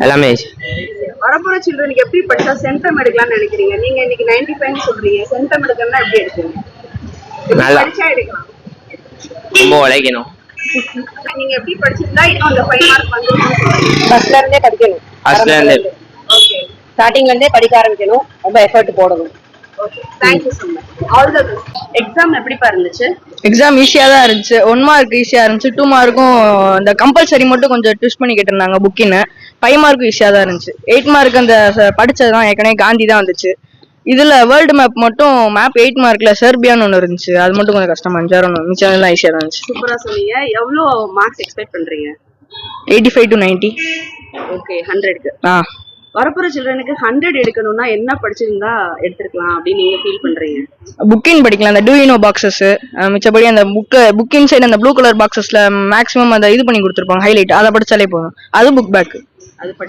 எல்லாமே. வரப்போற சில்ட்ரனுக்கு எப்படி படிச்சா சென்டம் எடுக்கலாம்னு நினைக்கிறீங்க? நீங்க இன்னைக்கு 95 சொல்றீங்க, சென்டம் எடுக்கணும்னா எப்படி எடுப்பீங்க? நல்லா படிச்சா எடுக்கலாம். ரொம்ப உழைக்கணும். நீங்க எப்படி படிச்சிருந்தா இன்னும் அந்த 5 மார்க் வந்துருக்கும் சொல்றீங்க? ஃபர்ஸ்ட்ல இருந்தே படிக்கணும். ஃபர்ஸ்ட்ல இருந்து ஓகே, ஸ்டார்டிங்ல இருந்தே படிக்க ஆரம்பிக்கணும். ரொம்ப எஃபர்ட் போடணும். Okay. Thank you so much. All the best. Exam எப்படிப்பா இருந்துச்சு? எக்ஸாம் ஈஸியா தான் இருந்துச்சு. 1 மார்க் ஈஸியா இருந்துச்சு, 2 மார்க்கும் இந்த கம்பல்சரி மட்டும் கொஞ்சம் ட்விஸ்ட் பண்ணி கேட்டிருந்தாங்க புக்கின்னு. 5 மார்க்கும் ஈஸியா தான் இருந்துச்சு. 8 மார்க் அந்த படிச்சதுதான் ஏற்கனவே காந்தி தான் வந்துச்சு. இதுல வேர்ல்டு மேப் மட்டும் மேப் 8 மார்க்ல செர்பியான்னு ஒன்று இருந்துச்சு, அது மட்டும் கொஞ்சம் கஷ்டமா இருந்துச்சு. மிச்சம் எல்லாம் ஈஸியா தான் இருந்துச்சு. சூப்பரா சொன்னீங்க. எவ்வளவு மார்க்ஸ் எக்ஸ்பெக்ட் பண்றீங்க? 85 to 90. ஓகே, 100க்கு. வரப்போற சில்ட்ரனுக்கு 100 எடுக்கணும்னா என்ன படிச்சிருந்தா எடுத்துக்கலாம் அப்படின்னு நீங்க ஃபீல் பண்றீங்க? புக்கின் படிக்கலாம், அந்த டூயினோ பாக்ஸஸ். மிச்சபடி அந்த புக்கின் சைடு அந்த ப்ளூ கலர் பாக்ஸஸ்ல மேக்ஸிமம் அதை இது பண்ணி கொடுத்துருப்பாங்க, ஹைலைட், அதை படிச்சாலே போதும். அது புக் பேக். அது